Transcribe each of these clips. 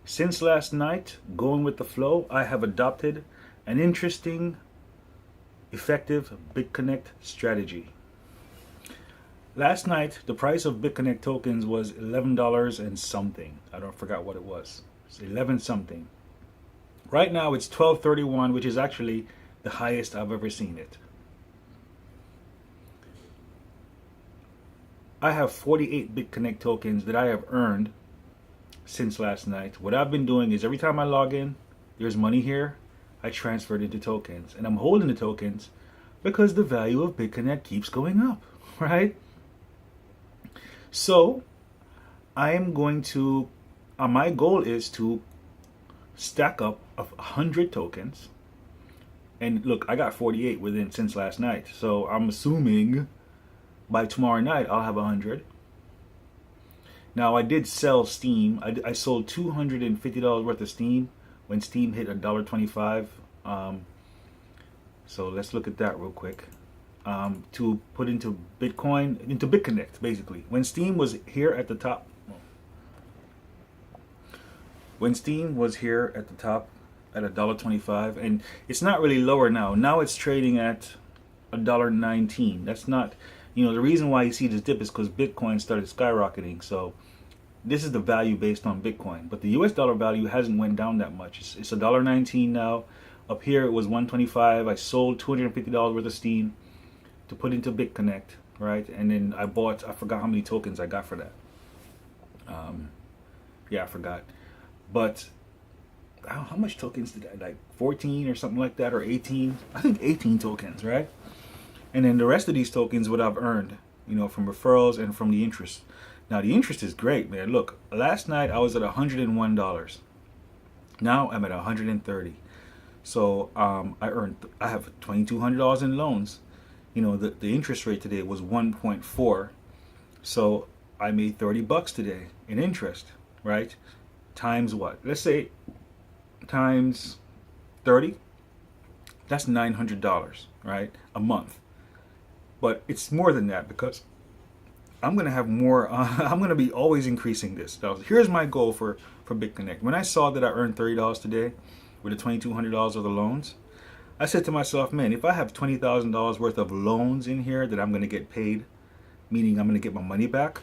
Since last night, going with the flow, I have adopted an interesting, effective BitConnect strategy. Last night, the price of BitConnect tokens was $11 and something. I don't forgot what it was. It's 11 something. Right now, it's 12.31, which is actually the highest I've ever seen it. I have 48 BitConnect tokens that I have earned since last night. What I've been doing is every time I log in, there's money here, I transfer it into tokens. And I'm holding the tokens because the value of BitConnect keeps going up, right? So I am going to, my goal is to stack up of 100 tokens. And look, I got 48 within since last night. So I'm assuming by tomorrow night I'll have 100. Now, I did sell Steam. I sold $250 worth of Steam when Steam hit $1.25. So let's look at that real quick. To put into Bitcoin, into BitConnect, basically. When Steam was here at the top, at $1.25, and it's not really lower now. Now it's trading at $1.19. That's not, the reason why you see this dip is because Bitcoin started skyrocketing. So this is the value based on Bitcoin, but the US dollar value hasn't went down that much. It's $1.19 now. Up here it was $1.25. I sold $250 worth of Steam to put into BitConnect, right? And then I bought, I forgot how many tokens I got for that. Yeah, I forgot. But how much tokens did I, like 14 or something like that, or 18? I think 18 tokens, right? And then the rest of these tokens, what I've earned, from referrals and from the interest. Now, the interest is great, man. Look, last night I was at $101. Now I'm at $130. So I have $2,200 in loans. The interest rate today was 1.4. So I made $30 today in interest, right? Times what? Let's say times 30. That's $900, right? A month. But it's more than that because I'm going to have more. I'm going to be always increasing this. Now, here's my goal for BitConnect. When I saw that I earned $30 today with the $2,200 of the loans, I said to myself, man, if I have $20,000 worth of loans in here that I'm going to get paid, meaning I'm going to get my money back,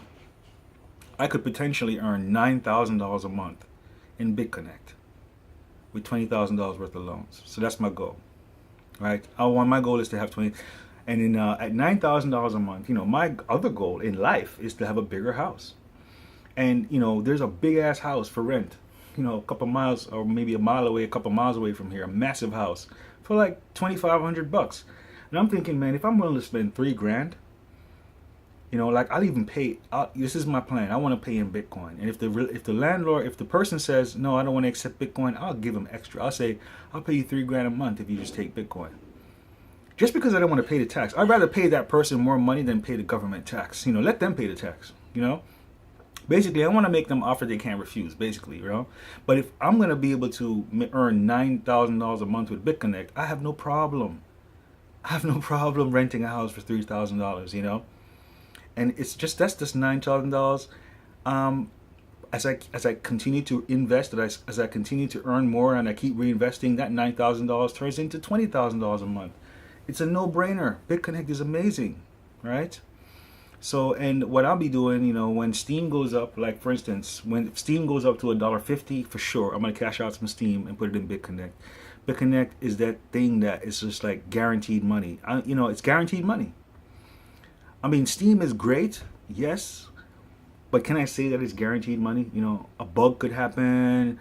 I could potentially earn $9,000 a month in BitConnect with $20,000 worth of loans. So that's my goal, right? My goal is to have 20. And then at $9,000 a month, my other goal in life is to have a bigger house. And, there's a big ass house for rent, a couple miles or maybe a mile away, a couple miles away from here, a massive house for like $2,500. And I'm thinking, man, if I'm willing to spend $3,000, like I'll even pay. This is my plan. I want to pay in Bitcoin. And if the person says, no, I don't want to accept Bitcoin, I'll give them extra. I'll say, I'll pay you $3,000 a month if you just take Bitcoin. Just because I don't want to pay the tax. I'd rather pay that person more money than pay the government tax. Let them pay the tax, Basically, I want to make them offer they can't refuse, basically, But if I'm going to be able to earn $9,000 a month with BitConnect, I have no problem. I have no problem renting a house for $3,000, And that's just $9,000. As I continue to invest, as I continue to earn more and I keep reinvesting, that $9,000 turns into $20,000 a month. It's a no-brainer. BitConnect is amazing, right? So, and what I'll be doing, when Steam goes up, like for instance, when Steam goes up to $1.50, for sure, I'm gonna cash out some Steam and put it in BitConnect. BitConnect is that thing that is just like guaranteed money. It's guaranteed money. I mean, Steam is great, yes, but can I say that it's guaranteed money? A bug could happen.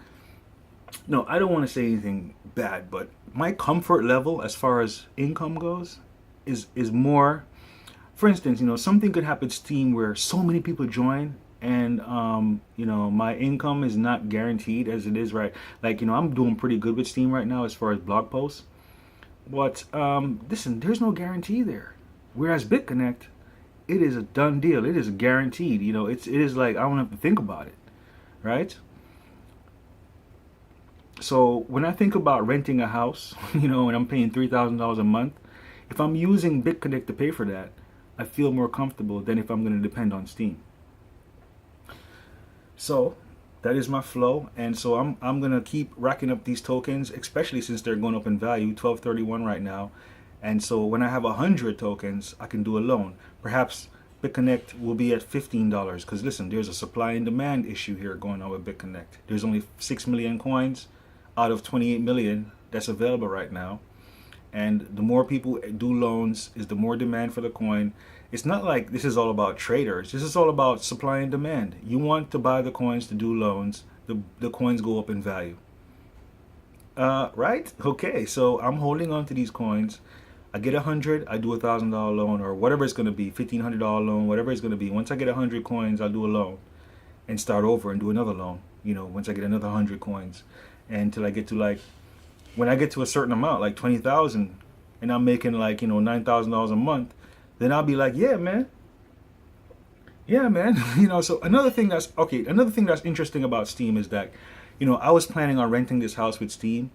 No, I don't want to say anything bad, but my comfort level as far as income goes is more. For instance, something could happen to Steam where so many people join and my income is not guaranteed as it is, right? Like, I'm doing pretty good with Steam right now as far as blog posts. But listen, there's no guarantee there. Whereas BitConnect, it is a done deal. It is guaranteed. It is like I don't have to think about it, right? So when I think about renting a house, and I'm paying $3,000 a month, if I'm using BitConnect to pay for that, I feel more comfortable than if I'm going to depend on Steam. So That is my flow, and so I'm gonna keep racking up these tokens, especially since they're going up in value, 1231 right now. And so when I have 100 tokens, I can do a loan. Perhaps BitConnect will be at $15 because listen, there's a supply and demand issue here going on with BitConnect. There's only 6 million coins out of 28 million that's available right now. And the more people do loans is the more demand for the coin. It's not like this is all about traders. This is all about supply and demand. You want to buy the coins to do loans, the coins go up in value. Right? Okay, so I'm holding on to these coins. I get 100, I do $1,000 loan or whatever it's going to be, $1,500 loan, whatever it's going to be. Once I get 100 coins, I'll do a loan and start over and do another loan. You know, once I get another 100 coins, and until I get to like, when I get to a certain amount, like 20,000, and I'm making like, you know, $9,000 a month, then I'll be like, yeah, man. Yeah, man. You know, so another thing that's interesting about Steam is that, you know, I was planning on renting this house with Steam,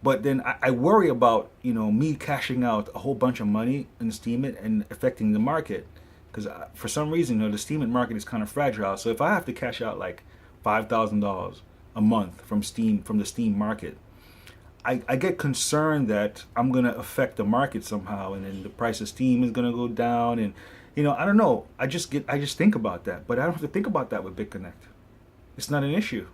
but then I worry about, you know, me cashing out a whole bunch of money in Steam it and affecting the market. Because for some reason, you know, the Steam market is kind of fragile. So if I have to cash out like $5,000 a month from Steam, from the Steam market, I get concerned that I'm going to affect the market somehow, and then the price of Steam is going to go down. And, you know, I don't know. I just think about that. But I don't have to think about that with BitConnect. It's not an issue.